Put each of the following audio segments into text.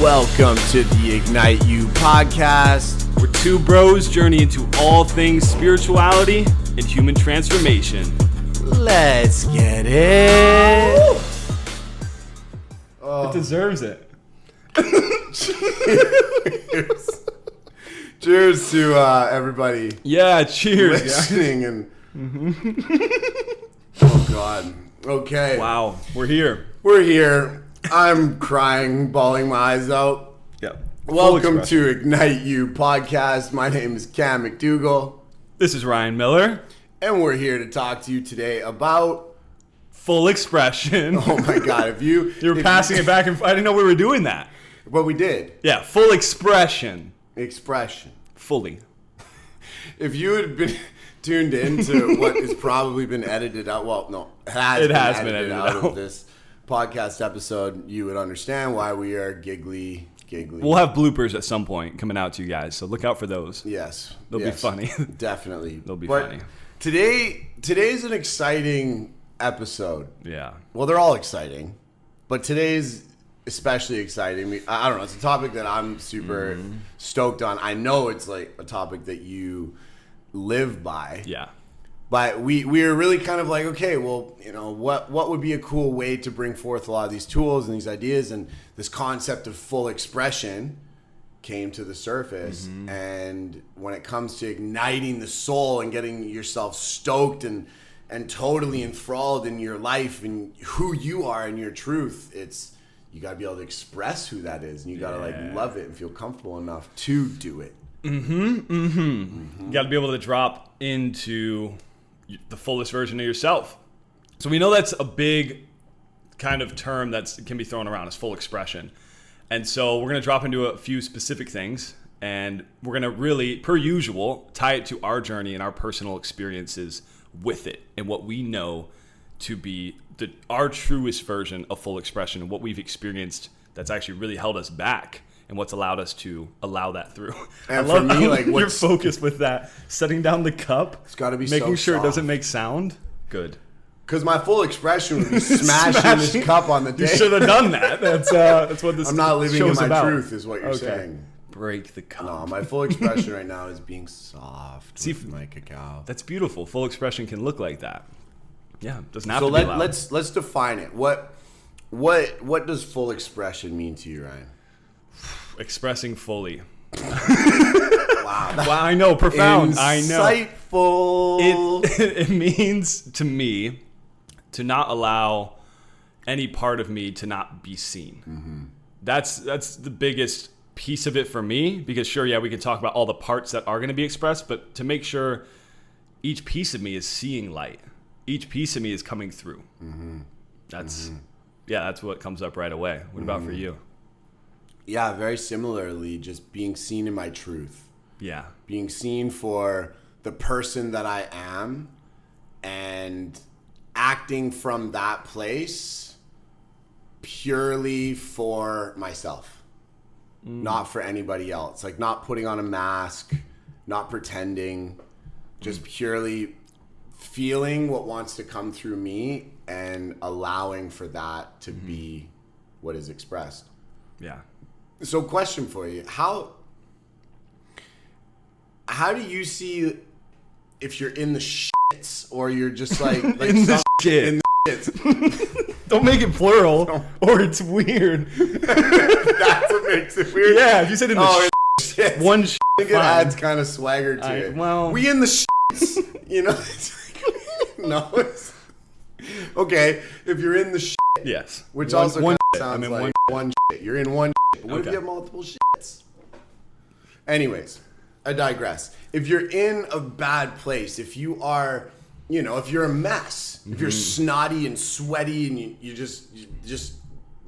Welcome to the Ignite You podcast. Where two bros journey into all things spirituality and human transformation. Let's get it. It deserves it. Cheers to everybody. Yeah, cheers. Listening and. Oh God. Okay. Wow, we're here. We're here. I'm crying, bawling my eyes out. Yep. Welcome to Ignite You podcast. My name is Cam McDougall. This is Ryan Miller. And we're here to talk to you today about full expression. Oh my God! If you were passing it back and I didn't know we were doing that. But we did. Yeah, full expression. Expression. Fully. If you had been tuned into what has probably been edited out, well, no, it has been edited out of this podcast episode, you would understand why we are giggly. We'll have bloopers at some point coming out to you guys, so look out for those. Yes. They'll be funny. Definitely. They'll be funny. Today's an exciting episode. Yeah. Well, they're all exciting, but today's especially exciting. I don't know. It's a topic that I'm super stoked on. I know it's like a topic that you live by. Yeah. But we were really kind of like, okay, well, you know, what would be a cool way to bring forth a lot of these tools and these ideas, and this concept of full expression came to the surface. And when it comes to igniting the soul and getting yourself stoked and totally enthralled in your life and who you are and your truth, it's you got to be able to express who that is, and you got to like love it and feel comfortable enough to do it. You got to be able to drop into the fullest version of yourself. So we know that's a big kind of term that can be thrown around as full expression. And so we're going to drop into a few specific things, and we're going to really, per usual, tie it to our journey and our personal experiences with it and what we know to be our truest version of full expression and what we've experienced that's actually really held us back and what's allowed us to allow that through. And for me, like, your focus with that, setting down the cup, it's got to be making sure soft. It doesn't make sound. Good. Because my full expression would be smashing this cup on the table. You should have done that. That's what this. I'm not living in my about. truth, is what you're saying. Break the cup. No, my full expression right now is being soft with my cacao. That's beautiful. Full expression can look like that. Yeah, it doesn't have to be loud. Let's define it. What does full expression mean to you, Ryan? Expressing fully. Wow. Well, I know, profound. Insightful. I know. It means to me to not allow any part of me to not be seen. That's the biggest piece of it for me, because sure, yeah, we can talk about all the parts that are going to be expressed, but to make sure each piece of me is seeing light. Each piece of me is coming through. That's what comes up right away. What about for you? Yeah, very similarly, just being seen in my truth. Yeah. Being seen for the person that I am and acting from that place purely for myself, not for anybody else. Like, not putting on a mask, not pretending, just purely feeling what wants to come through me and allowing for that to be what is expressed. Yeah. So, question for you: How do you see if you're in the shits or you're just like in the shit? In the shits. Don't make it plural, or it's weird. That's what makes it weird. Yeah, if you said in the shit, one shit, I think it adds kind of swagger to it. Well, we in the shits, you know. It's like, no, it's okay. If you're in the shit, yes, which also kind of sounds I'm in like one shit. You're in one. But what if you have multiple shits? Anyways, I digress. If you're in a bad place, if you are, you know, if you're a mess, if you're snotty and sweaty and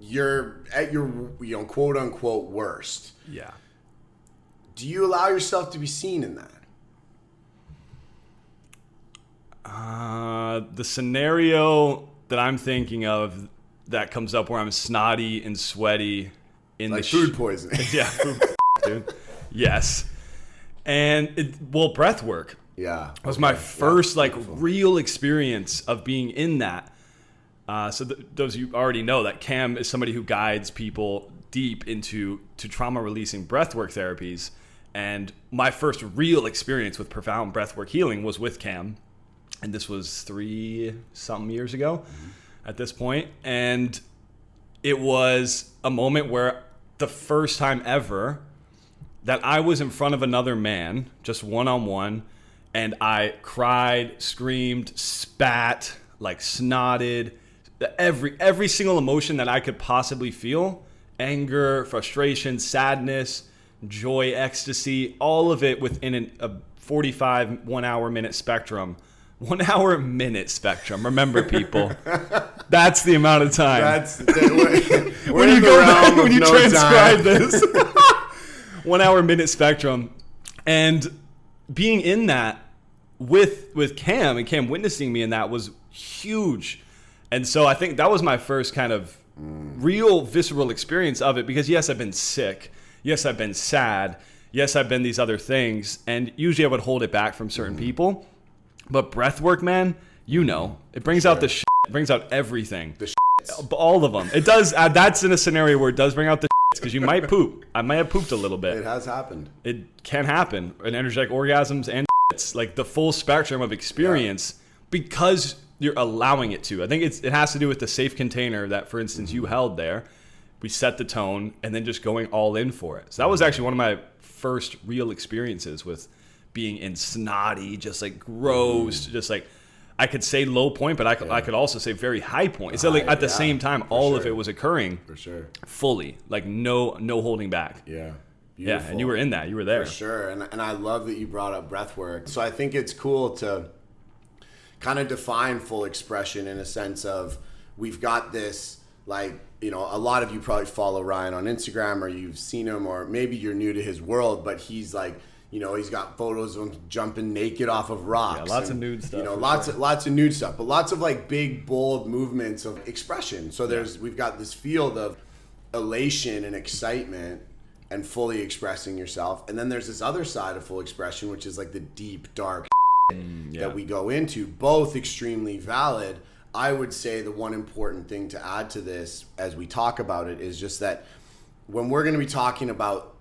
you're at your, you know, quote unquote worst. Yeah. Do you allow yourself to be seen in that? The scenario that I'm thinking of that comes up where I'm snotty and sweaty in like the food poisoning. Yeah, food dude. Yes. And breath work. Yeah. Was my first real experience of being in that. So those you already know that Cam is somebody who guides people deep into trauma releasing breathwork therapies. And my first real experience with profound breathwork healing was with Cam. And this was 3-something years ago at this point. And it was a moment where the first time ever that I was in front of another man, just one-on-one, and I cried, screamed, spat, like snotted, every single emotion that I could possibly feel, anger, frustration, sadness, joy, ecstasy, all of it within a 45 1-hour-minute spectrum. 1 hour minute spectrum. Remember, people, that's the amount of time. When you go back, when you transcribe this, 1 hour minute spectrum, and being in that with Cam and Cam witnessing me in that was huge. And so I think that was my first kind of real visceral experience of it, because yes, I've been sick. Yes, I've been sad. Yes, I've been these other things. And usually I would hold it back from certain people. But breath work, man, it brings out the shit. It brings out everything. The shits. All of them. It does. That's in a scenario where it does bring out the shits, because you might poop. I might have pooped a little bit. It has happened. It can happen. And energetic orgasms and shits, like the full spectrum of experience, because you're allowing it to. I think it has to do with the safe container that, for instance, you held there. We set the tone and then just going all in for it. So that was actually one of my first real experiences with being in snotty, just like gross, just like I could say low point, but I could also say very high point. So like at the same time, all of it was occurring for sure, fully, like no holding back. Yeah. Beautiful. Yeah, and you were in that. You were there. For sure. And I love that you brought up breath work. So I think it's cool to kind of define full expression in a sense of, we've got this, like, a lot of you probably follow Ryan on Instagram, or you've seen him, or maybe you're new to his world, but he's like, he's got photos of him jumping naked off of rocks. Yeah, lots of nude stuff. Lots of nude stuff, but lots of like big, bold movements of expression. So we've got this field of elation and excitement and fully expressing yourself. And then there's this other side of full expression, which is like the deep, dark that we go into, both extremely valid. I would say the one important thing to add to this as we talk about it is just that when we're going to be talking about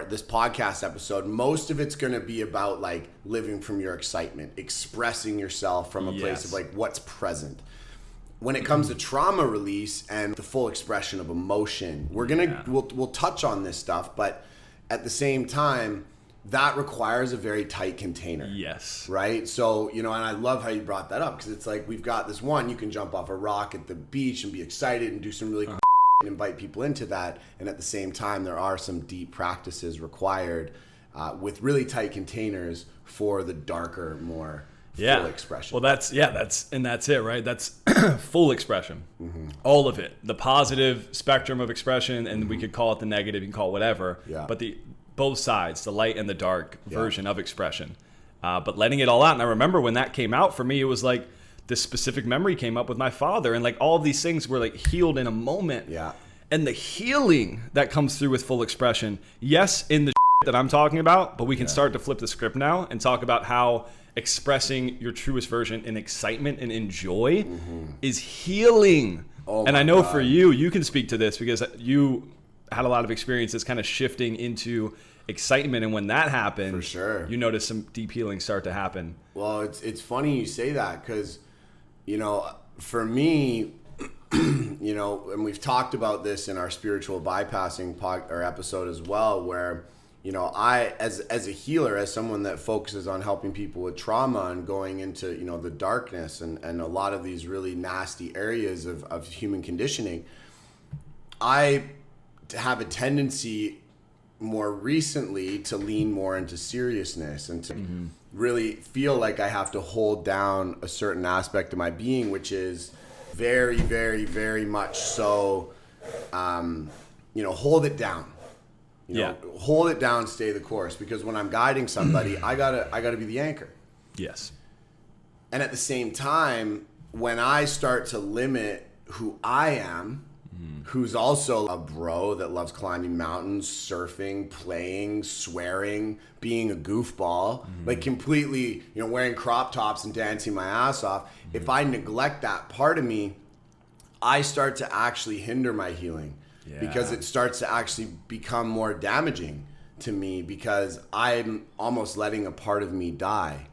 this podcast episode, most of it's going to be about like living from your excitement, expressing yourself from a place of like what's present. When it comes to trauma release and the full expression of emotion, we'll touch on this stuff, but at the same time, that requires a very tight container. Yes. Right? So, and I love how you brought that up, because it's like, we've got this one, you can jump off a rock at the beach and be excited and do some really cool and invite people into that. And at the same time, there are some deep practices required with really tight containers for the darker, more full expression. Well, that's it, right? That's full expression. All of it. The positive spectrum of expression, and we could call it the negative, you can call it whatever. Yeah. But both sides, the light and the dark version of expression. But letting it all out. And I remember when that came out for me, it was like this specific memory came up with my father, and like all of these things were like healed in a moment. Yeah. And the healing that comes through with full expression, yes, in the that I'm talking about, but we can start to flip the script now and talk about how expressing your truest version in excitement and in joy is healing. And I know for you can speak to this because you had a lot of experiences kind of shifting into excitement, and when that happened, for sure, you noticed some deep healing start to happen. Well, it's funny you say that, because for me, and we've talked about this in our spiritual bypassing episode as well, where I as a healer, as someone that focuses on helping people with trauma and going into the darkness and a lot of these really nasty areas of human conditioning, I have a tendency more recently to lean more into seriousness and to really feel like I have to hold down a certain aspect of my being, which is very, very, very much so, hold it down. Hold it down, stay the course. Because when I'm guiding somebody, I gotta be the anchor. Yes. And at the same time, when I start to limit who I am, who's also a bro that loves climbing mountains, surfing, playing, swearing, being a goofball, like completely, wearing crop tops and dancing my ass off. If I neglect that part of me, I start to actually hinder my healing. because it starts to actually become more damaging to me because I'm almost letting a part of me die.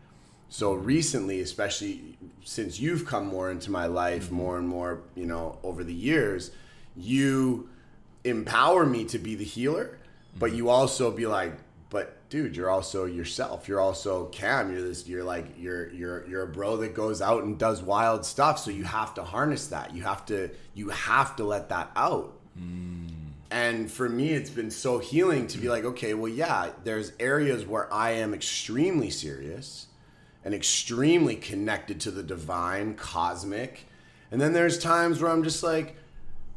So recently, especially since you've come more into my life more and more, over the years, you empower me to be the healer, but you also be like, but dude, you're also yourself. You're also Cam. You're a bro that goes out and does wild stuff. So you have to harness that. You have to let that out. And for me, it's been so healing to be like, okay, well, yeah, there's areas where I am extremely serious and extremely connected to the divine, cosmic. And then there's times where I'm just like,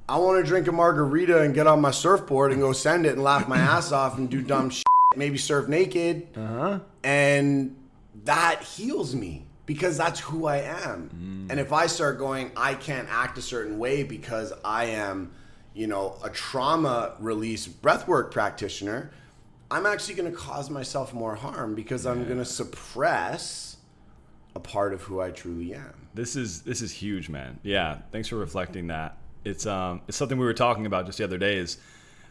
I want to drink a margarita and get on my surfboard and go send it and laugh my ass off and do dumb shit, maybe surf naked. And that heals me because that's who I am. And if I start going, I can't act a certain way because I am, a trauma release breathwork practitioner, I'm actually going to cause myself more harm because I'm going to suppress a part of who I truly am. This is huge, man. Yeah, thanks for reflecting that. It's something we were talking about just the other day is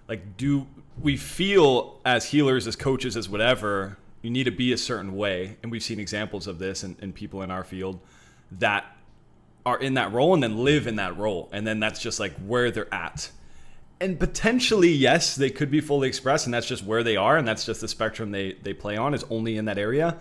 like, do we feel as healers, as coaches, as whatever, you need to be a certain way. And we've seen examples of this in people in our field that are in that role and then live in that role. And then that's just like where they're at. And potentially, yes, they could be fully expressed and that's just where they are. And that's just the spectrum they play on is only in that area.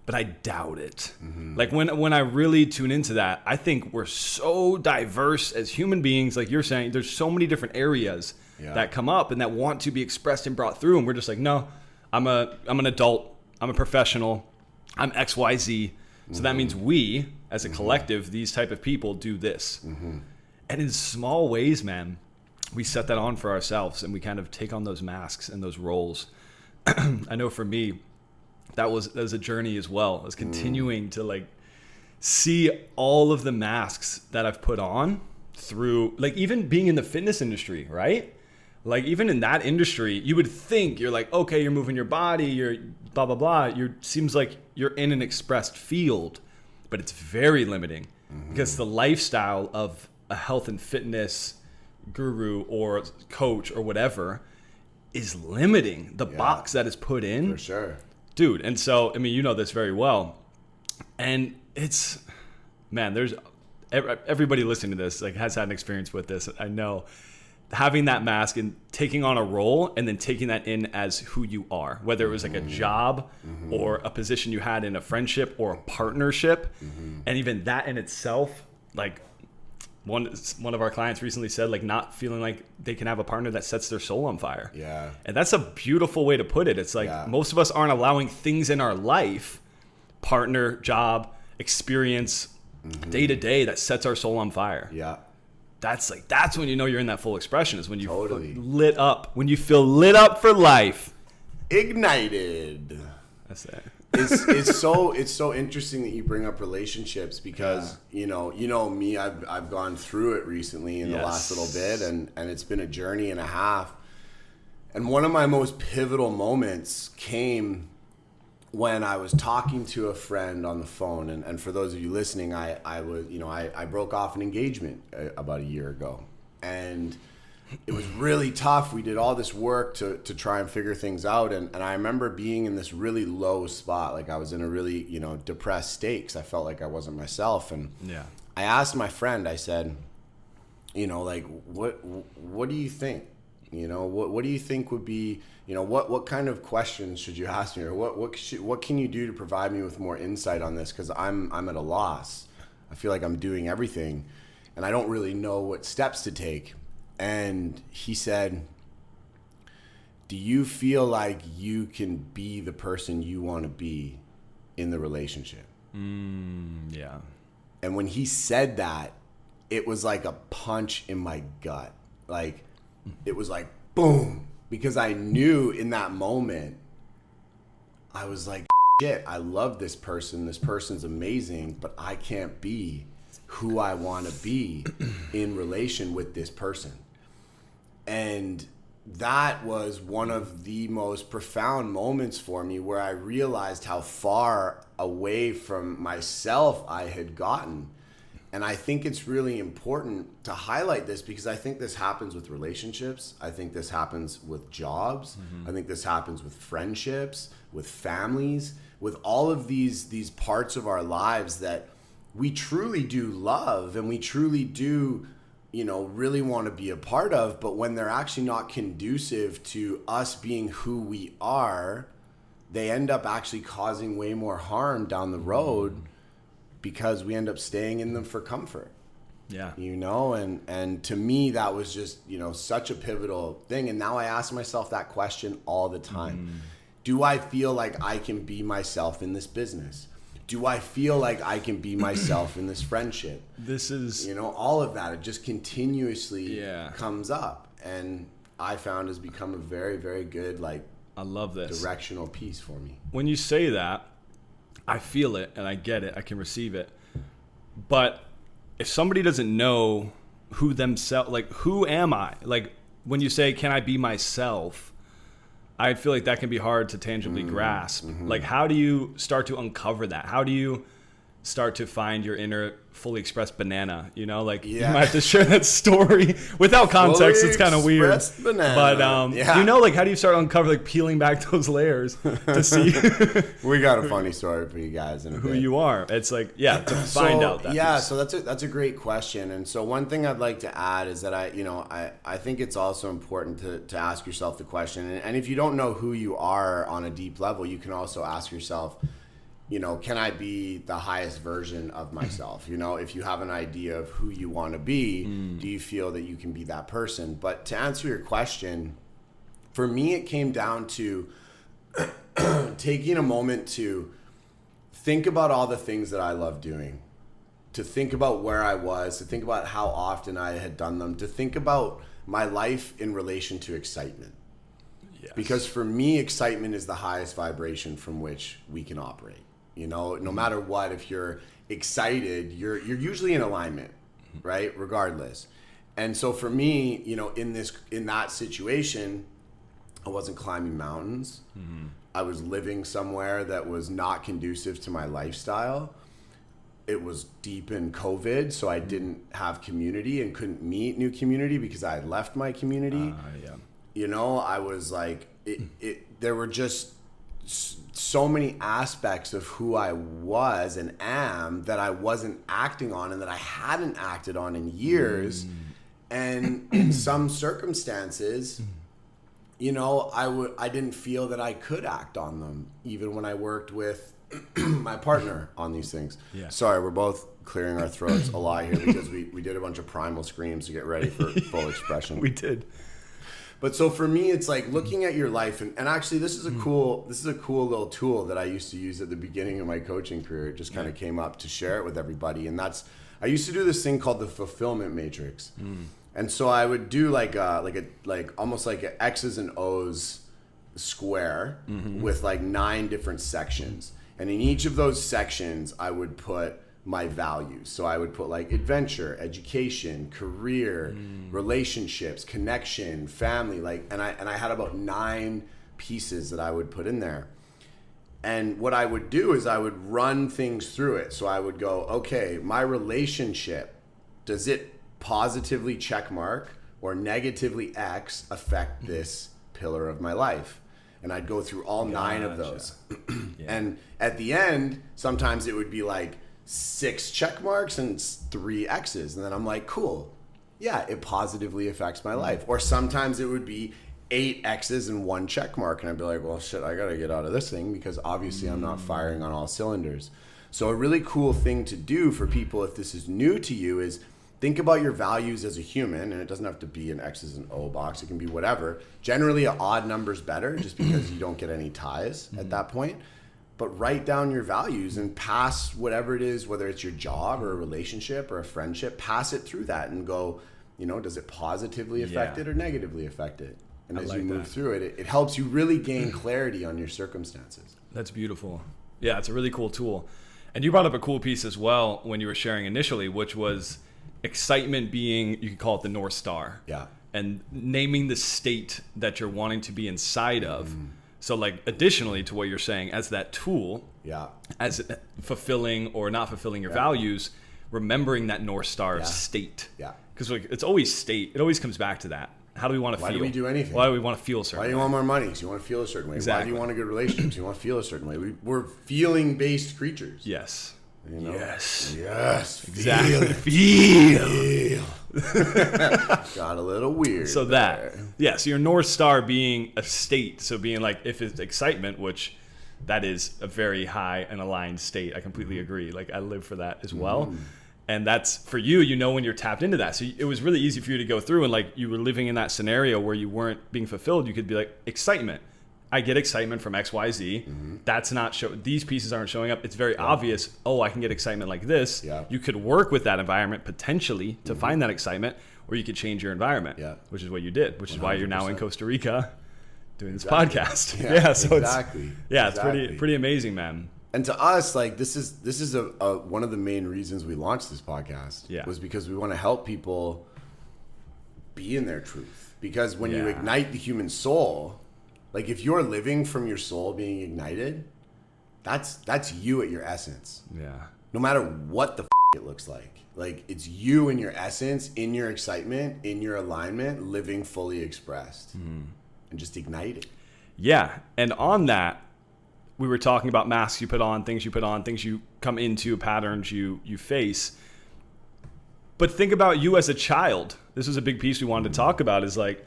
But I doubt it. Like when I really tune into that, I think we're so diverse as human beings. Like you're saying, there's so many different areas that come up and that want to be expressed and brought through. And we're just like, no, I'm an adult. I'm a professional. I'm XYZ. So that means we, as a collective, these type of people do this. And in small ways, man, we set that on for ourselves and we kind of take on those masks and those roles. I know for me, that was a journey as well. I was continuing to like see all of the masks that I've put on through, like even being in the fitness industry, right? Like even in that industry, you would think you're like, okay, you're moving your body, you're blah, blah, blah. Seems like you're in an expressed field, but it's very limiting because the lifestyle of a health and fitness guru or coach or whatever is limiting the box that is put in. For sure. Dude, and so, I mean, you know this very well. And it's, man, there's, everybody listening to this, like, has had an experience with this. I know. Having that mask and taking on a role and then taking that in as who you are, whether it was like a job or a position you had in a friendship or a partnership. And even that in itself, like, one of our clients recently said, like, not feeling like they can have a partner that sets their soul on fire. Yeah. And that's a beautiful way to put it. It's like most of us aren't allowing things in our life, partner, job, experience, day to day that sets our soul on fire. Yeah. That's when you know you're in that full expression is when you lit up, when you feel lit up for life. Ignited. That's it. It's so interesting that you bring up relationships because you know me, I've gone through it recently in the last little bit and it's been a journey and a half. And one of my most pivotal moments came when I was talking to a friend on the phone. And for those of you listening, I broke off an engagement about a year ago. And it was really tough. We did all this work to try and figure things out. And I remember being in this really low spot. Like I was in a really, depressed state because I felt like I wasn't myself. And I asked my friend, I said, like, what do you think? What do you think would be, what kind of questions should you ask me? Or what can you do to provide me with more insight on this? Because I'm at a loss. I feel like I'm doing everything and I don't really know what steps to take. And he said, do you feel like you can be the person you want to be in the relationship? Yeah. And when he said that, it was like a punch in my gut. Like, it was like, boom. Because I knew in that moment, I was like, shit, I love this person. This person's amazing, but I can't be who I want to be in relation with this person. And that was one of the most profound moments for me where I realized how far away from myself I had gotten. And I think it's really important to highlight this because I think this happens with relationships. I think this happens with jobs. I think this happens with friendships, with families, with all of these parts of our lives that we truly do love and we truly do, really want to be a part of. But when they're actually not conducive to us being who we are, they end up actually causing way more harm down the road because we end up staying in them for comfort. Yeah. And to me, that was just, such a pivotal thing. And now I ask myself that question all the time. Do I feel like I can be myself in this business? Do I feel like I can be myself in this friendship? This is... all of that, it just continuously comes up. And I found has become a very, very good, I love this. Directional piece for me. When you say that, I feel it and I get it. I can receive it. But if somebody doesn't know who themselves, who am I? When you say, can I be myself? I feel like that can be hard to tangibly grasp. How do you start to uncover that? How do you start to find your inner fully expressed banana? You might have to share that story without context. It's kind of weird. Banana. But how do you start uncover peeling back those layers to see? We got a funny story for you guys in a who bit. you are. It's to find out that. Yeah, piece. so that's a great question. And so one thing I'd like to add is that I think it's also important to ask yourself the question. And if you don't know who you are on a deep level, you can also ask yourself, can I be the highest version of myself? If you have an idea of who you want to be, do you feel that you can be that person? But to answer your question, for me, it came down to taking a moment to think about all the things that I love doing, to think about where I was, to think about how often I had done them, to think about my life in relation to excitement. Yes. Because for me, excitement is the highest vibration from which we can operate. No matter what, if you're excited, you're usually in alignment, right? Regardless. And so for me, in that situation, I wasn't climbing mountains. I was living somewhere that was not conducive to my lifestyle. It was deep in COVID, so I didn't have community and couldn't meet new community because I had left my community. I was there were just so many aspects of who I was and am that I wasn't acting on and that I hadn't acted on in years. And in some circumstances, I didn't feel that I could act on them, even when I worked with my partner on these things. Yeah. Sorry, we're both clearing our throats a lot here because we did a bunch of primal screams to get ready for full expression. We did. But so for me, it's looking at your life, and actually this is a cool little tool that I used to use at the beginning of my coaching career. It just kind of came up to share it with everybody, and I used to do this thing called the fulfillment matrix, and so I would do almost like an X's and O's square with 9 different sections, and in each of those sections I would put my values. So I would put adventure, education, career, relationships, connection, family, and I had about 9 pieces that I would put in there. And what I would do is I would run things through it. So I would go, okay, my relationship, does it positively check mark or negatively X affect this pillar of my life? And I'd go through all 9 of those. And at the end, sometimes it would be 6 check marks and 3 X's. And then I'm like, cool. Yeah, it positively affects my life. Or sometimes it would be 8 X's and 1 check mark. And I'd be like, well, shit, I got to get out of this thing because obviously I'm not firing on all cylinders. So a really cool thing to do for people, if this is new to you, is think about your values as a human. And it doesn't have to be an X's and O box. It can be whatever. Generally, an odd number's better just because you don't get any ties at that point. But write down your values and pass whatever it is, whether it's your job or a relationship or a friendship, pass it through that and go, does it positively affect it or negatively affect it? And as you move through it, it helps you really gain clarity on your circumstances. That's beautiful. Yeah, it's a really cool tool. And you brought up a cool piece as well when you were sharing initially, which was excitement being, you could call it the North Star. Yeah. And naming the state that you're wanting to be inside of. So additionally to what you're saying, as that tool, as fulfilling or not fulfilling your values, remembering that North Star of state. Yeah. Because like, it's always state. It always comes back to that. How do we want to feel? Why do we do anything? Why do we want to feel a certain Why do you way? want more money? Because you want to feel a certain way. Exactly. Why do you want a good relationship? You want to feel a certain way. We're feeling-based creatures. Yes. You know? Yes. Exactly. Feel. Got a little weird. So that, so your North Star being a state. So being like, if it's excitement, which that is a very high and aligned state. I completely agree. Like I live for that as well. And that's for you, you know, when you're tapped into that. So it was really easy for you to go through and like you were living in that scenario where you weren't being fulfilled. You could be like, excitement. I get excitement from X, Y, Z. That's not these pieces aren't showing up. It's very obvious. Oh, I can get excitement like this. Yeah. You could work with that environment potentially to find that excitement, or you could change your environment, which is what you did, which is why you're now in Costa Rica doing this podcast. So it's pretty amazing, man. And to us, like this is a one of the main reasons we launched this podcast. Was because we want to help people be in their truth. Because when you ignite the human soul, like if you're living from your soul being ignited, that's you at your essence. Yeah. No matter what the it looks like. Like it's you in your essence, in your excitement, in your alignment, living fully expressed. And just ignite it. Yeah. And on that, we were talking about masks you put on, things you come into, patterns you face. But think about you as a child. This was a big piece we wanted to talk about is like,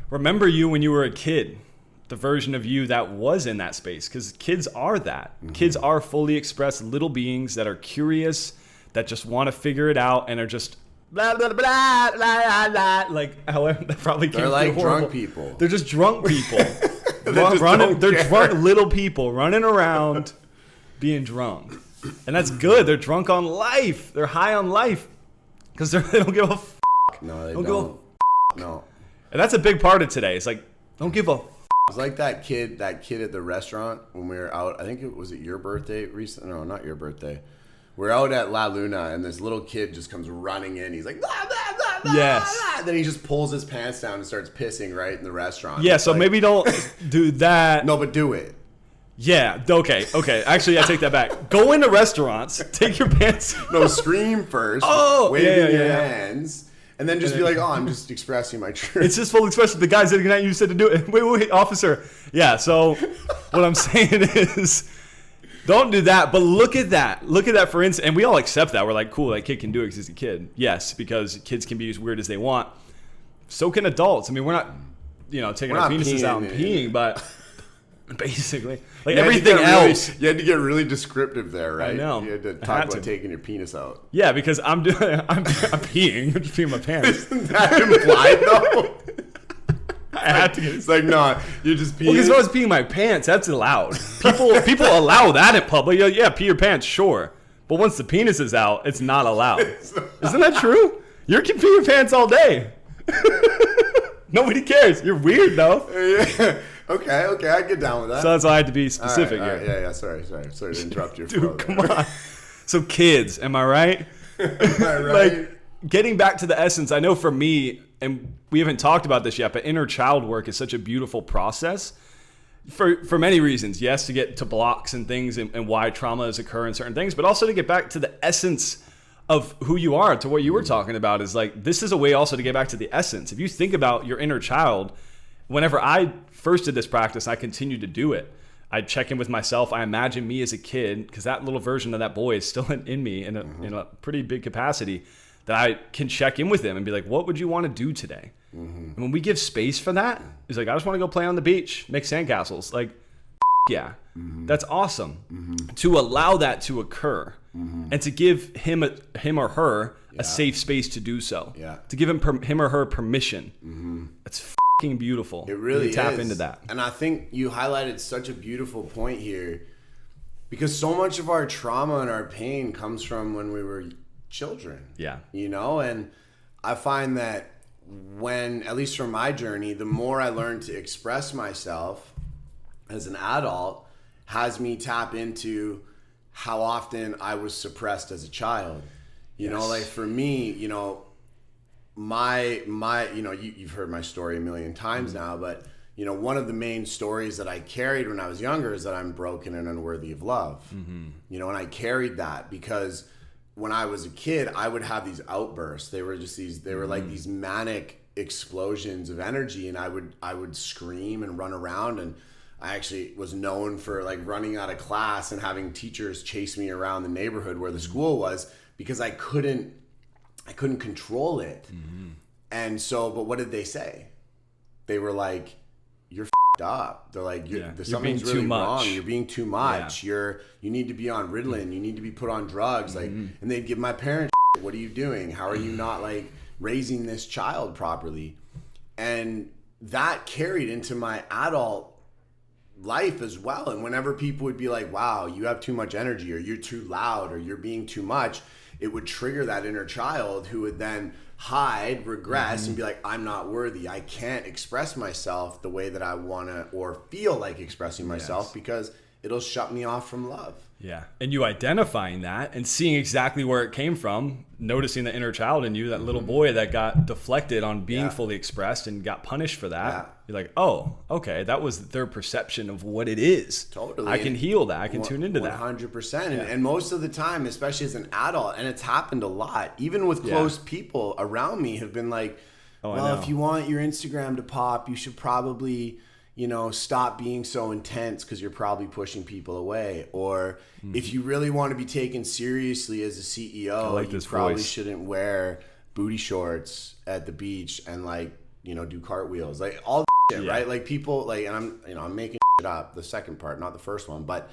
remember you when you were a kid, the version of you that was in that space. Because kids are that. Kids are fully expressed little beings that are curious, that just want to figure it out and are just blah, blah, blah, blah, blah. Like, however, that probably came They're like horrible. drunk people. They're just drunk people. They're drunk little people running around being drunk. And that's good. They're drunk on life. They're high on life. Because they don't give a f***. No, they Give a f***. No. And that's a big part of today. It's like, don't give a f***. It's like that kid at the restaurant when we were out. I think it was your birthday recently. No, not your birthday. We're out at La Luna, and this little kid just comes running in. He's like, blah, blah, blah, blah, yes. blah. Then he just pulls his pants down and starts pissing right in the restaurant. Yeah, it's so like, maybe don't do that. No, but do it. Yeah, okay. Actually, I take that back. Go into restaurants, take your pants. No, scream first. Waving your hands. And then just be like, oh, I'm just expressing my truth. It's just full expression. The guys that you said to do it. Wait, officer. Yeah, so what I'm saying is, don't do that, but look at that. Look at that, for instance. And we all accept that. We're like, cool, that kid can do it because he's a kid. Yes, because kids can be as weird as they want. So can adults. I mean, we're not, taking our penises out and peeing, but basically, like everything else. You had to get really descriptive there, right? I know. You had to talk about taking your penis out. Yeah, because I'm peeing. I'm just peeing my pants. Isn't that implied, though? I had to get It's like, no, you're just peeing. Well, because if I was peeing my pants, that's allowed. People allow that in public. Yeah, pee your pants, sure. But once the penis is out, it's not allowed. Isn't that true? You're peeing your pants all day. Nobody cares. You're weird, though. Yeah. Okay, I get down with that. So that's why I had to be specific all right, here. Yeah, sorry to interrupt your Dude, come on. So kids, am I right? Am I right? Like, getting back to the essence, I know for me, and we haven't talked about this yet, but inner child work is such a beautiful process for many reasons. Yes, to get to blocks and things and why traumas occur in certain things, but also to get back to the essence of who you are, to what you were talking about, is like, this is a way also to get back to the essence. If you think about your inner child, whenever I first did this practice, I continued to do it. I check in with myself. I imagine me as a kid, because that little version of that boy is still in me in a pretty big capacity, that I can check in with him and be like, what would you want to do today? And when we give space for that, he's like, I just want to go play on the beach, make sandcastles. Like, yeah, that's awesome. To allow that to occur and to give him or her a safe space to do so. Yeah. To give him or her permission. It's fucking beautiful. It really tap is. into that. And I think you highlighted such a beautiful point here, because so much of our trauma and our pain comes from when we were children. Yeah. And I find that when, at least from my journey, the more I learn to express myself as an adult, has me tap into how often I was suppressed as a child. You know, like for me, my you've heard my story a million times now, but one of the main stories that I carried when I was younger is that I'm broken and unworthy of love. And I carried that because when I was a kid, I would have these outbursts. They were just they were like these manic explosions of energy, and I would scream and run around. And I actually was known for like running out of class and having teachers chase me around the neighborhood where the school was, because I couldn't control it. And so, but what did they say? They were like, "You're f***ed up." They're like, "Something's really wrong. You're being too much. You need to be on Ritalin. You need to be put on drugs." Like, and they'd give my parents, "What are you doing? How are you not like raising this child properly?" And that carried into my adult life as well. And whenever people would be like, "Wow, you have too much energy," or "You're too loud," or "You're being too much," it would trigger that inner child who would then hide, regress, and be like, "I'm not worthy. I can't express myself the way that I want to or feel like expressing myself because it'll shut me off from love." Yeah. And you identifying that and seeing exactly where it came from, noticing the inner child in you, that little boy that got deflected on being fully expressed and got punished for that. Yeah. You're like, oh, okay, that was their perception of what it is. Totally. I can heal that. I can tune into 100%. And most of the time, especially as an adult, and it's happened a lot, even with close people around me have been like, well, if you want your Instagram to pop, you should probably, stop being so intense because you're probably pushing people away. Or if you really want to be taken seriously as a CEO, you probably shouldn't wear booty shorts at the beach and do cartwheels. Like all the shit, right? Like people like, and I'm making shit up, the second part, not the first one, but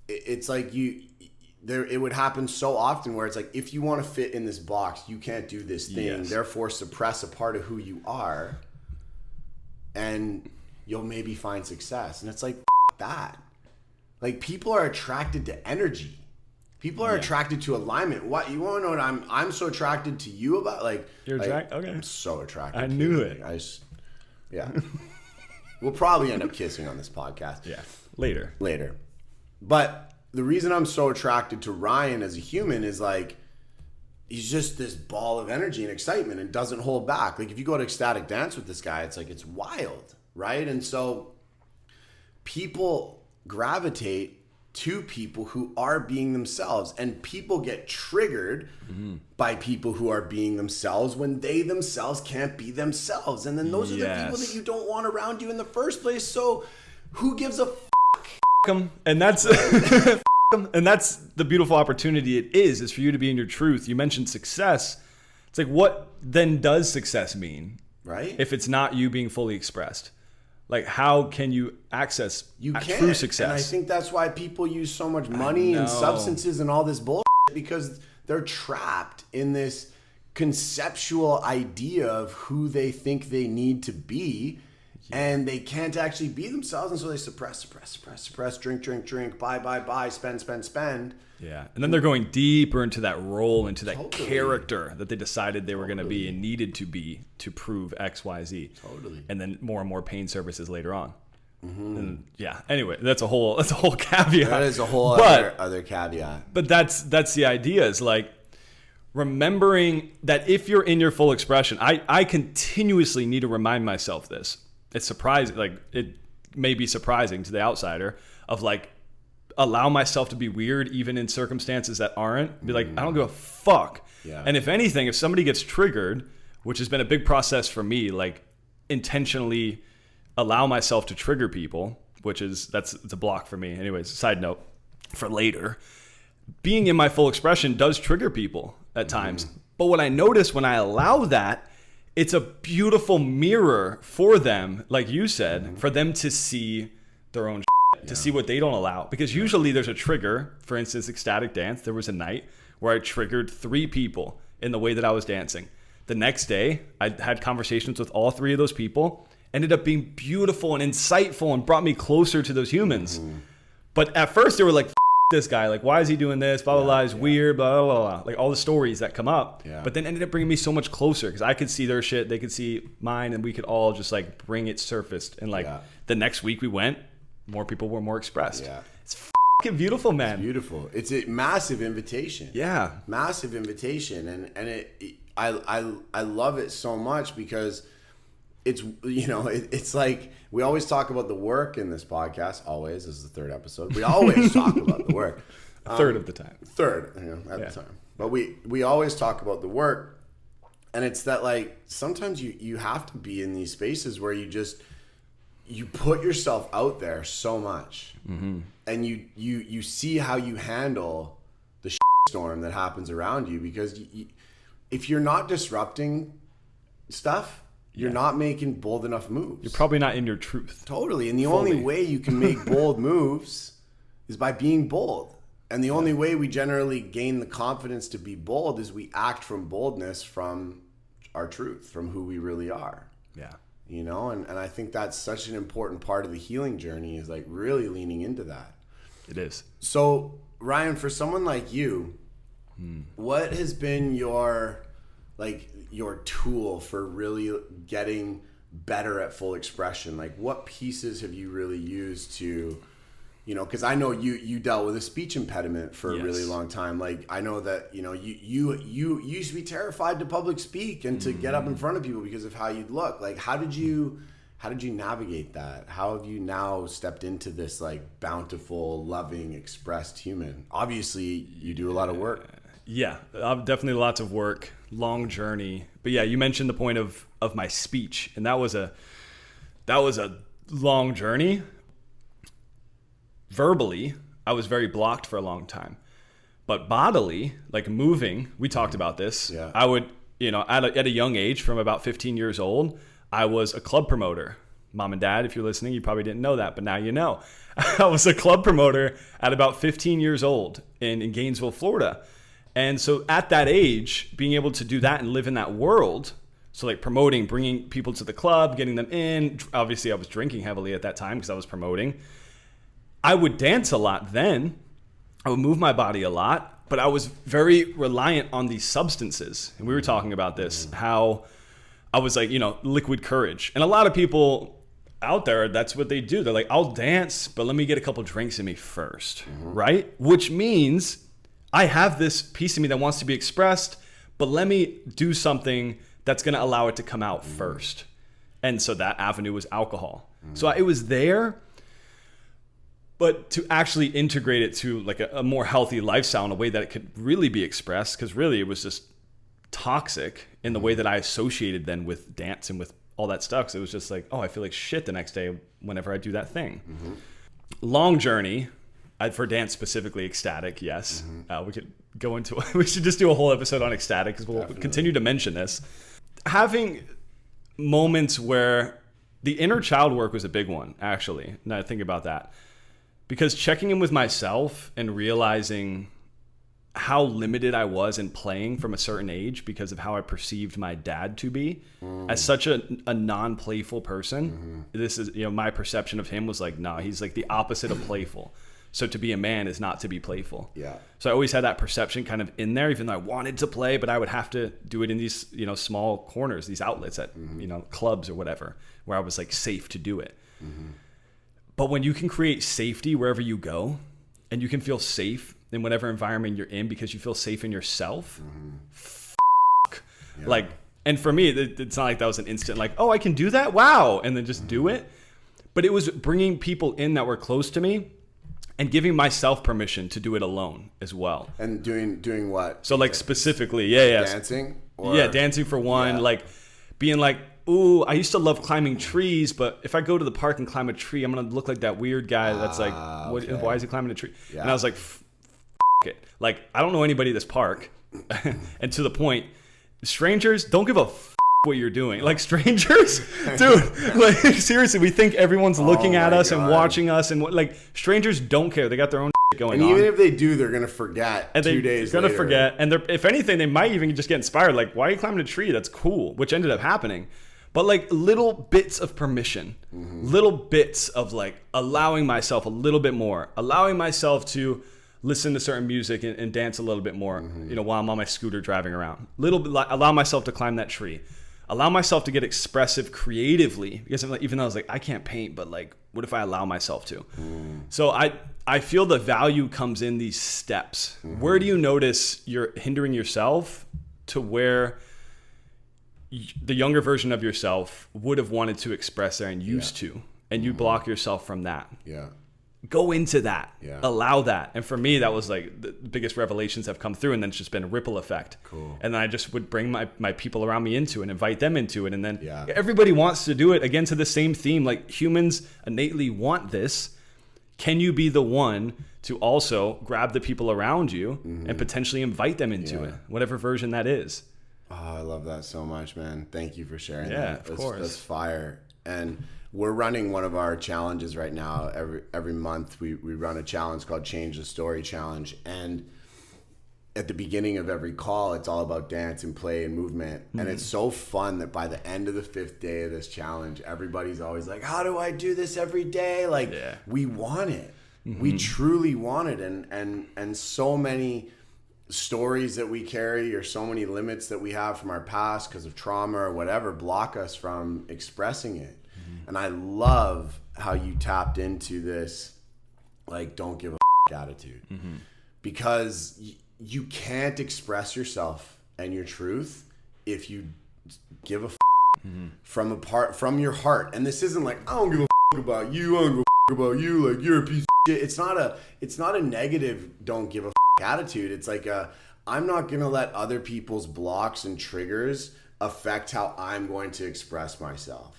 it's like it would happen so often where it's like, if you want to fit in this box, you can't do this thing, therefore suppress a part of who you are, and you'll maybe find success. And it's like, that. Like, people are attracted to energy. People are attracted to alignment. What you want to know what I'm so attracted to you about? Like, you're attracted? Okay. I'm so attracted. I knew it. We'll probably end up kissing on this podcast. Yeah. Later. But the reason I'm so attracted to Ryan as a human is like, he's just this ball of energy and excitement and doesn't hold back. Like, if you go to ecstatic dance with this guy, it's like, it's wild, right? And so people gravitate to people who are being themselves, and people get triggered by people who are being themselves when they themselves can't be themselves. And then those are the people that you don't want around you in the first place. So who gives a f***? And that's and that's the beautiful opportunity it is for you to be in your truth. You mentioned success. It's like, what then does success mean? Right. If it's not you being fully expressed. Like, how can you access true success? And I think that's why people use so much money and substances and all this bullshit, because they're trapped in this conceptual idea of who they think they need to be, and they can't actually be themselves, and so they suppress, drink, buy, spend. Yeah, and then they're going deeper into that role, into that character that they decided they were going to be and needed to be to prove X, Y, Z. Totally. And then more and more pain services later on. And anyway, that's a whole caveat. That is a whole other caveat. But that's the idea, is like remembering that if you're in your full expression, I continuously need to remind myself this. It's surprising, like it may be surprising to the outsider, of like, allow myself to be weird even in circumstances that aren't. Be like, I don't give a fuck. Yeah. And if anything, if somebody gets triggered, which has been a big process for me, like intentionally allow myself to trigger people, it's a block for me. Anyways, side note for later. Being in my full expression does trigger people at times. But what I notice when I allow that, it's a beautiful mirror for them, like you said, for them to see their own to see what they don't allow. Because usually there's a trigger. For instance, ecstatic dance. There was a night where I triggered 3 people in the way that I was dancing. The next day, I had conversations with all 3 of those people. Ended up being beautiful and insightful and brought me closer to those humans. But at first they were like, F this guy. Like, why is he doing this? Blah, blah, blah. He's weird, blah, blah, blah. Like all the stories that come up. Yeah. But then ended up bringing me so much closer because I could see their shit. They could see mine, and we could all just like bring it surfaced. And like the next week we went, more people were more expressed. Yeah. It's fucking beautiful, man. It's beautiful. It's a massive invitation. Yeah. Massive invitation. And I love it so much because it's, it's like, we always talk about the work in this podcast. Always. This is the 3rd episode. We always talk about the work. A third of the time. At the time. But we always talk about the work, and it's that like sometimes you have to be in these spaces where you put yourself out there so much, and you see how you handle the storm that happens around you, because if you're not disrupting stuff, you're not making bold enough moves. You're probably not in your truth. Totally. And the only way you can make bold moves is by being bold. And the only way we generally gain the confidence to be bold is we act from boldness, from our truth, from who we really are. Yeah. You know, and I think that's such an important part of the healing journey, is like really leaning into that. It is. So, Ryan, for someone like you, what has been your tool for really getting better at full expression? Like, what pieces have you really used to, you know, because I know you dealt with a speech impediment for a really long time. Like, I know that, you know, you used to be terrified to public speak and to get up in front of people because of how you'd look. Like, how did you navigate that? How have you now stepped into this like bountiful, loving, expressed human? Obviously, you do a lot of work. Yeah, definitely lots of work, long journey. But yeah, you mentioned the point of my speech, and that was a long journey. Verbally, I was very blocked for a long time. But bodily, like moving, we talked about this. Yeah. I would, you know, at a young age, from about 15 years old, I was a club promoter. Mom and Dad, if you're listening, you probably didn't know that, but now you know. I was a club promoter at about 15 years old in Gainesville, Florida. And so at that age, being able to do that and live in that world, so like promoting, bringing people to the club, getting them in. Obviously, I was drinking heavily at that time because I was promoting. I would dance a lot then. I would move my body a lot, but I was very reliant on these substances. And we were talking about this, how I was like, you know, liquid courage. And a lot of people out there, that's what they do. They're like, I'll dance, but let me get a couple drinks in me first, right? Which means I have this piece of me that wants to be expressed, but let me do something that's going to allow it to come out first. And so that avenue was alcohol. So it was there, but to actually integrate it to like a more healthy lifestyle in a way that it could really be expressed, because really it was just toxic in the way that I associated then with dance and with all that stuff. So it was just like, oh, I feel like shit the next day whenever I do that thing. Long journey. For dance specifically, ecstatic, yes. We could go into, we should just do a whole episode on ecstatic, because we'll continue to mention this. Having moments where the inner child work was a big one, actually, now I think about that. Because checking in with myself and realizing how limited I was in playing from a certain age because of how I perceived my dad to be as such a non-playful person. This is, you know, my perception of him was like, nah, he's like the opposite of playful. So to be a man is not to be playful. Yeah. So I always had that perception kind of in there, even though I wanted to play, but I would have to do it in these, you know, small corners, these outlets at, you know, clubs or whatever, where I was like safe to do it. But when you can create safety wherever you go, and you can feel safe in whatever environment you're in because you feel safe in yourself, like, and for me, it's not like that was an instant like, oh, I can do that? Wow. And then just do it. But it was bringing people in that were close to me and giving myself permission to do it alone as well. And doing what? So like specifically, dancing? Dancing for one, like being like, ooh, I used to love climbing trees, but if I go to the park and climb a tree, I'm going to look like that weird guy that's like, why is he climbing a tree? Yeah. And I was like, it. Like, I don't know anybody at this park. And to the point, strangers don't give a what you're doing. Like, strangers, dude, like, seriously, we think everyone's looking at us and watching us, and like, strangers don't care. They got their own going on. And even if they do, they're gonna forget. And 2 days later. They're gonna forget, and if anything, they might even just get inspired. Like, why are you climbing a tree? That's cool. Which ended up happening. But like little bits of permission, little bits of like allowing myself a little bit more, allowing myself to listen to certain music and dance a little bit more, you know, while I'm on my scooter driving around. Little bit, allow myself to climb that tree. Allow myself to get expressive creatively, because I'm like, even though I was like, I can't paint, but like, what if I allow myself to? So I feel the value comes in these steps. Where do you notice you're hindering yourself to where the younger version of yourself would have wanted to express there and used to, and you block yourself from that? go into that, Yeah. allow that. And for me, that was like the biggest revelations have come through, and then it's just been a ripple effect. Cool. And then I just would bring my people around me into it, invite them into it. And then Yeah. everybody wants to do it again to the same theme. Like humans innately want this. Can you be the one to also grab the people around you and potentially invite them into it, whatever version that is? Oh, I love that so much, man. Thank you for sharing Yeah, that. of course. That's fire. And we're running one of our challenges right now. Every month we run a challenge called Change the Story Challenge. And at the beginning of every call, it's all about dance and play and movement. And it's so fun that by the end of the 5th day of this challenge, everybody's always like, how do I do this every day? Like, we want it. We truly want it. And so many stories that we carry or so many limits that we have from our past because of trauma or whatever block us from expressing it. And I love how you tapped into this, like, don't give a attitude. Because you can't express yourself and your truth if you give a from your heart. And this isn't like, I don't give a about you, I don't give a about you, like you're a piece of shit. It's not a negative don't give a attitude. It's like I'm not gonna let other people's blocks and triggers affect how I'm going to express myself.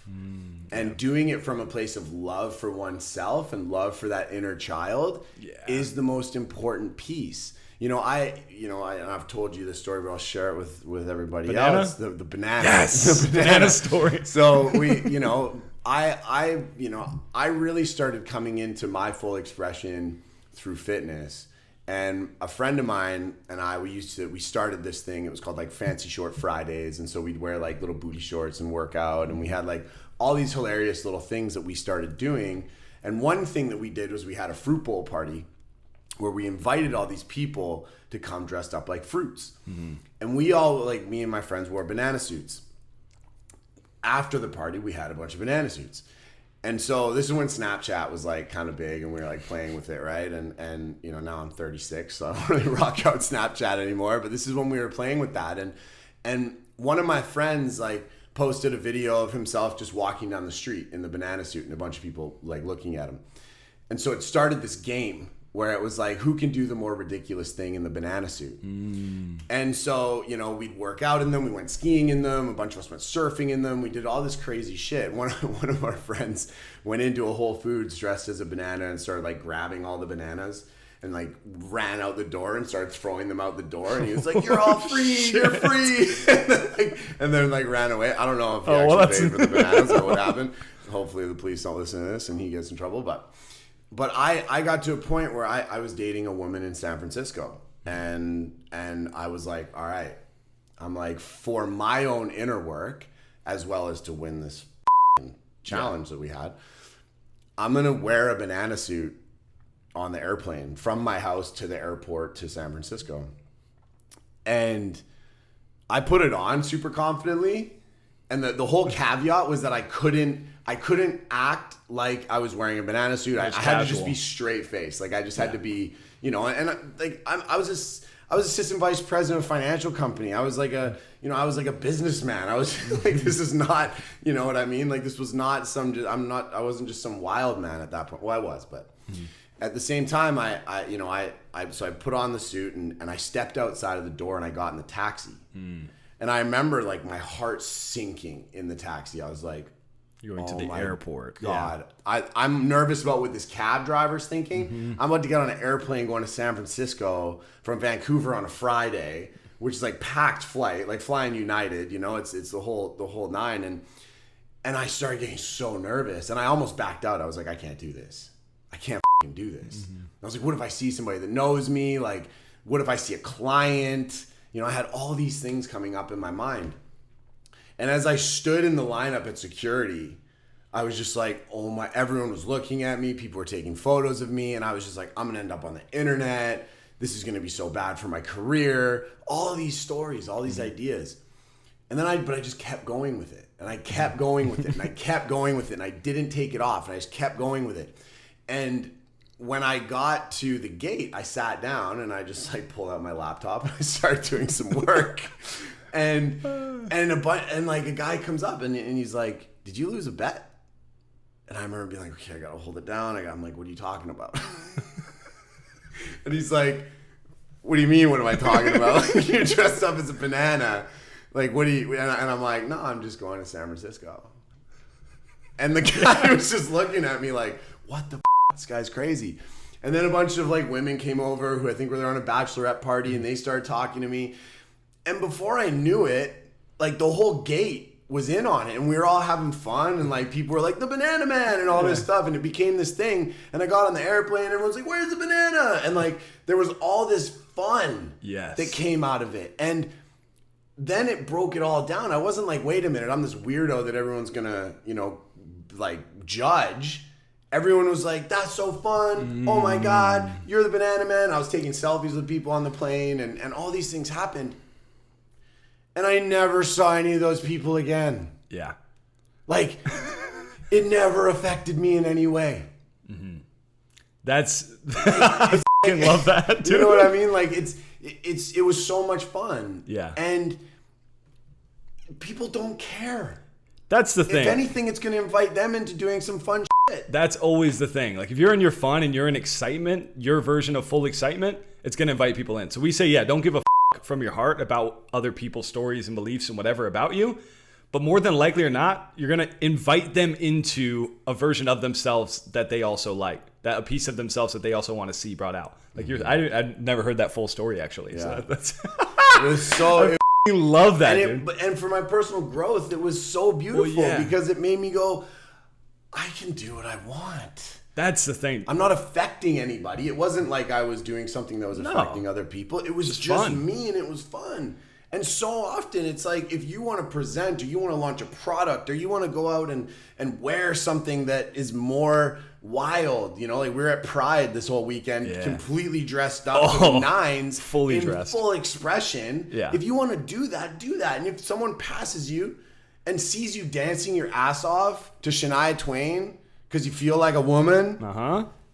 And doing it from a place of love for oneself and love for that inner child is the most important piece. I've told you this story, but I'll share it with everybody else. The banana. Yes, the banana story. So I really started coming into my full expression through fitness. And a friend of mine and I, we started this thing. It was called like Fancy Short Fridays. And so we'd wear like little booty shorts and work out. And we had like all these hilarious little things that we started doing. And one thing that we did was we had a fruit bowl party where we invited all these people to come dressed up like fruits. And we all, like me and my friends, wore banana suits. After the party, we had a bunch of banana suits. And so this is when Snapchat was like kind of big and we were like playing with it, right? And now I'm 36, so I don't really rock out Snapchat anymore, but this is when we were playing with that. And one of my friends like posted a video of himself just walking down the street in the banana suit and a bunch of people like looking at him. And so it started this game where it was like, who can do the more ridiculous thing in the banana suit? And so, we'd work out in them. We went skiing in them. A bunch of us went surfing in them. We did all this crazy shit. One of our friends went into a Whole Foods dressed as a banana and started like grabbing all the bananas and like ran out the door and started throwing them out the door. And he was like, you're all free, you're free. and then ran away. I don't know if he actually paid for the bananas or what happened. Hopefully the police don't listen to this and he gets in trouble. But I got to a point where I was dating a woman in San Francisco and I was like, all right, I'm like, for my own inner work, as well as to win this challenge that we had, I'm going to wear a banana suit on the airplane from my house to the airport to San Francisco. And I put it on super confidently. And the whole caveat was that I couldn't act like I was wearing a banana suit. I had to just be straight faced. Like I just had to be, I was assistant vice president of a financial company. I was like a businessman. I was like, this is not, you know what I mean? Like this was not I wasn't just some wild man at that point. Well, I was, but at the same time, so I put on the suit and I stepped outside of the door and I got in the taxi. And I remember like my heart sinking in the taxi. I was like, you're going to the airport. God, I'm nervous about what this cab driver's thinking. I'm about to get on an airplane going to San Francisco from Vancouver on a Friday, which is like packed flight, like flying United. It's the whole nine. And I started getting so nervous, and I almost backed out. I was like, I can't do this. I can't do this. I was like, what if I see somebody that knows me? Like, what if I see a client? I had all these things coming up in my mind. And as I stood in the lineup at security, I was just like, everyone was looking at me. People were taking photos of me. And I was just like, I'm going to end up on the internet. This is going to be so bad for my career. All these stories, all these ideas. And then I just kept going with it. And I kept going with it. And I kept going with it. And I didn't take it off. And I just kept going with it. And when I got to the gate, I sat down and I just like pulled out my laptop and I started doing some work. And a guy comes up and he's like, did you lose a bet? And I remember being like, okay, I got to hold it down. I'm like, what are you talking about? And he's like, what do you mean, what am I talking about? Like, you're dressed up as a banana. Like, what do you... And I'm like, no, I'm just going to San Francisco. And the guy was just looking at me like, what the f***? This guy's crazy. And then a bunch of like women came over who I think were there on a bachelorette party, and they started talking to me. And before I knew it, like the whole gate was in on it, and we were all having fun, and like people were like, the banana man and all this stuff, and it became this thing. And I got on the airplane, and everyone's like, where's the banana? And like there was all this fun that came out of it. And then it broke it all down. I wasn't like, wait a minute, I'm this weirdo that everyone's gonna, like judge. Everyone was like, that's so fun. Oh my God, you're the banana man. I was taking selfies with people on the plane, and all these things happened. And I never saw any of those people again. Yeah. Like, it never affected me in any way. Mm-hmm. That's, I fucking love that, dude. You know what I mean? Like, it was so much fun. Yeah. And people don't care. That's the thing. If anything, it's going to invite them into doing some fun shit. That's always the thing. Like, if you're in your fun and you're in excitement, your version of full excitement, it's going to invite people in. So we say, don't give a from your heart about other people's stories and beliefs and whatever about you. But more than likely or not, you're going to invite them into a version of themselves that they also like, that a piece of themselves that they also want to see brought out. Like I'd never heard that full story actually. Yeah. So that's it was so... I love that, and for my personal growth, it was so beautiful because it made me go, I can do what I want. That's the thing. I'm not affecting anybody. It wasn't like I was doing something that was affecting other people. It was just me, and it was fun. And so often it's like if you want to present or you want to launch a product or you want to go out and wear something that is more wild, like we were at Pride this whole weekend, completely dressed up to the nines, fully dressed, full expression. Yeah. If you want to do that, do that. And if someone passes you and sees you dancing your ass off to Shania Twain because you feel like a woman,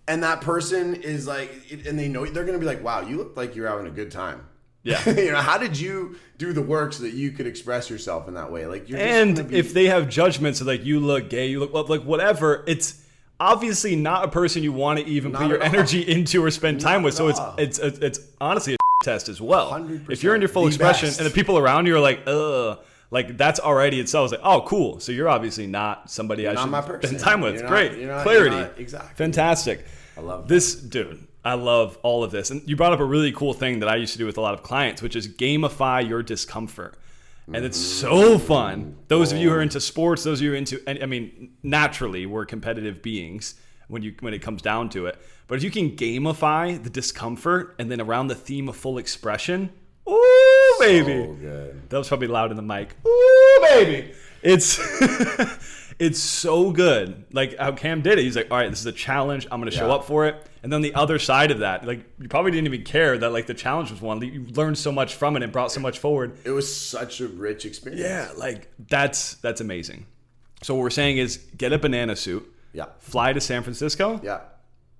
and that person is like, and they know, they're going to be like, wow, you look like you're having a good time. Yeah. How did you do the work so that you could express yourself in that way? Like, you're and if they have judgments of like, you look gay, you look like whatever, it's obviously not a person you want to even put your energy into or spend time with. So it's honestly a test as well. 100%. If you're in your full expression and the people around you are like, ugh, like that's already itself like, oh, cool. So you're obviously not somebody I should spend time with. Great. Clarity. Exactly. Fantastic. I love this, dude. I love all of this. And you brought up a really cool thing that I used to do with a lot of clients, which is gamify your discomfort. And it's so fun. Those of you who are into sports, those of you who are into, and I mean, naturally, we're competitive beings when it comes down to it. But if you can gamify the discomfort and then around the theme of full expression, ooh, baby. So good. That was probably loud in the mic. Ooh, baby. It's it's so good. Like how Cam did it. He's like, all right, this is a challenge. I'm going to show up for it. And then the other side of that, like you probably didn't even care that like the challenge was won. You learned so much from it and brought so much forward. It was such a rich experience. Yeah, like that's amazing. So what we're saying is get a banana suit. Yeah. Fly to San Francisco. Yeah.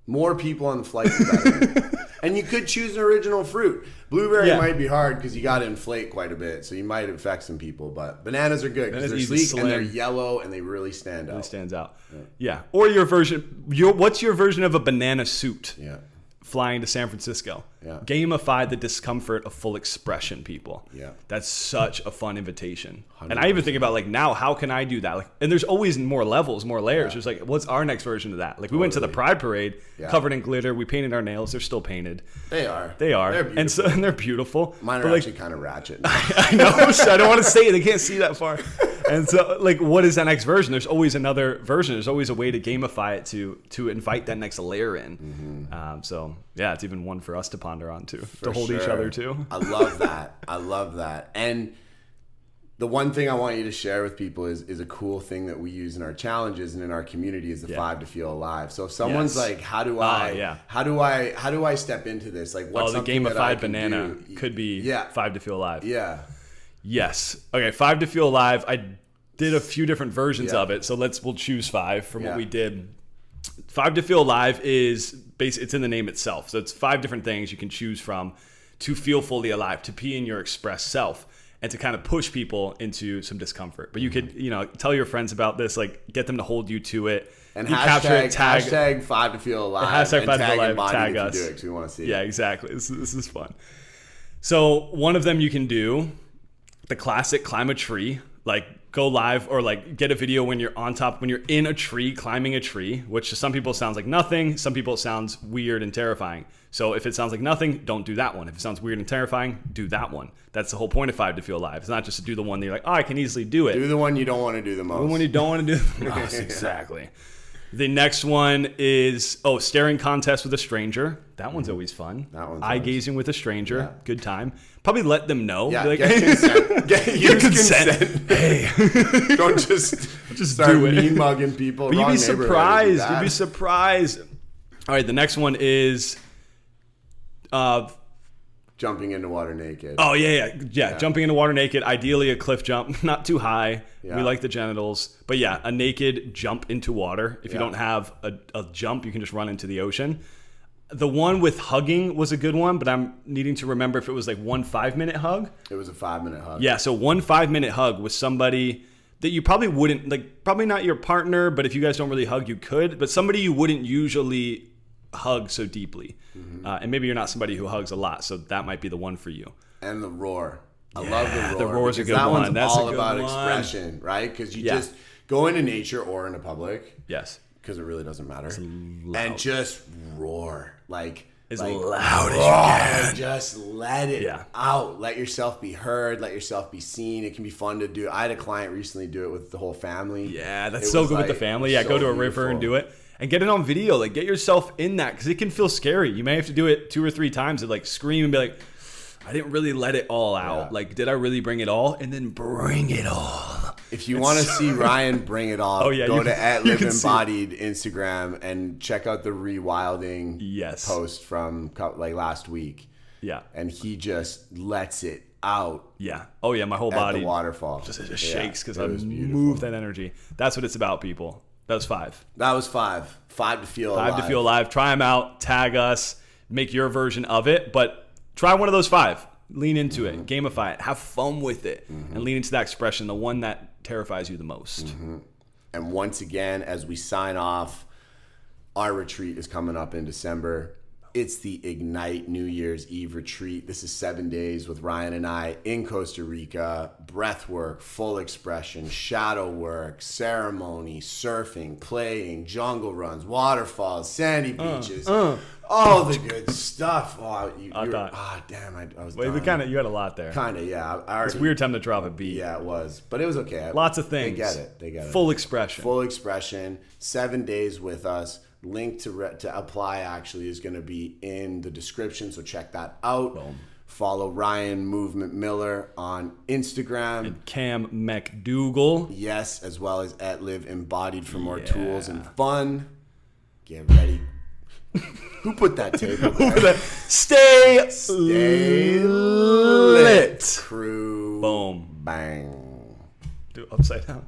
More people on the flight, the better. And you could choose an original fruit. Blueberry might be hard because you got to inflate quite a bit, so you might affect some people. But bananas are good because they're sleek and they're yellow and they really stand out. Really stands out. Yeah. Or your version. What's your version of a banana suit? Yeah. Flying to San Francisco. Yeah. Gamify the discomfort of full expression, people. Yeah. That's such a fun invitation. 100%. And I even think about like now, how can I do that? Like, and there's always more levels, more layers. There's like, what's our next version of that? Like we went to the Pride Parade covered in glitter. We painted our nails. They're still painted. They are. They're beautiful. And they're beautiful. Mine are actually kind of ratchet. I know. So I don't want to say it. They can't see that far. And so like, what is that next version? There's always another version. There's always a way to gamify it to invite that next layer in. Mm-hmm. So yeah, it's even one for us to ponder on too, to hold each other too. I love that. I love that. And the one thing I want you to share with people is a cool thing that we use in our challenges and in our community is the 5 to feel alive. So if someone's like, how do I step into this? Like what's the gamified banana could be 5 to feel alive. Yeah. Yes. Okay. 5 to feel alive. I did a few different versions of it. So we'll choose 5 from what we did. 5 to feel alive is it's in the name itself. So it's 5 different things you can choose from to feel fully alive, to be in your express self. and to kind of push people into some discomfort. But you could, tell your friends about this, like get them to hold you to it. And you capture it, hashtag 5 to feel alive. Hashtag 5 to feel alive. Tag us. If you do it, 'cause we want to see it. Yeah, exactly. This is fun. So one of them you can do, the classic climb a tree, like go live or like get a video when you're in a tree, climbing a tree, which to some people sounds like nothing. Some people it sounds weird and terrifying. So if it sounds like nothing, don't do that one. If it sounds weird and terrifying, do that one. That's the whole point of 5 to feel alive. It's not just to do the one that you're like, oh, I can easily do it. Do the one you don't want to do the most. The one you don't want to do the most. Exactly. The next one is, staring contest with a stranger. That one's always fun. Eye gazing with a stranger. Yeah. Good time. Probably let them know. Yeah, like, get consent. Get consent. Hey. Don't just start mean mugging people. But you'd be surprised. You'd be surprised. All right, the next one is jumping into water naked. Oh, yeah. Jumping into water naked. Ideally a cliff jump. Not too high. Yeah. We like the genitals. But yeah, a naked jump into water. If you don't have a jump, you can just run into the ocean. The one with hugging was a good one, but I'm needing to remember if it was like 1 5-minute hug. It was a 5-minute hug. Yeah, so 1 5-minute hug with somebody that you probably wouldn't, like probably not your partner, but if you guys don't really hug, you could. But somebody you wouldn't usually hug so deeply. Mm-hmm. And maybe you're not somebody who hugs a lot, so that might be the one for you. And the roar. I love the roar. The roar's a good one. One's That's all about expression, right? Because you just go into nature or in a public. Yes. Because it really doesn't matter. And just roar. Like as loud as you can. Just let it out. Let yourself be heard. Let yourself be seen. It can be fun to do. I had a client recently do it with the whole family. Yeah, that's so good with the family. Yeah, go to a river and do it. And get it on video. Like, get yourself in that because it can feel scary. You may have to do it 2 or 3 times and like scream and be like, I didn't really let it all out. Yeah. Like, did I really bring it all? And then bring it all. If you want to see Ryan bring it all, go to @LiveEmbodied Instagram and check out the rewilding post from like last week. Yeah. And he just lets it out. Yeah. Oh, yeah. My whole body. At the waterfall. Just shakes because I moved that energy. That's what it's about, people. That was 5. That was 5. 5 to feel alive. 5 to feel alive. Try them out. Tag us. Make your version of it. But try one of those 5. Lean into it. Gamify it. Have fun with it. And lean into that expression, the one that terrifies you the most. And once again, as we sign off, our retreat is coming up in December. It's the Ignite New Year's Eve retreat. This is 7 days with Ryan and I in Costa Rica. Breath work, full expression, shadow work, ceremony, surfing, playing, jungle runs, waterfalls, sandy beaches. All the good stuff. Oh, damn, I was done. You had a lot there. Kind of, yeah. It's a weird time to drop a beat. Yeah, it was. But it was okay. Lots of things. They get it. Full expression. Full expression. 7 days with us. Link to apply actually is going to be in the description, so check that out. Boom. Follow Ryan Movement Miller on Instagram. And Cam McDougal. Yes, as well as @LiveEmbodied for more tools and fun. Get ready. Who put that tape up there? Stay lit. Crew. Boom. Bang. Do it upside down.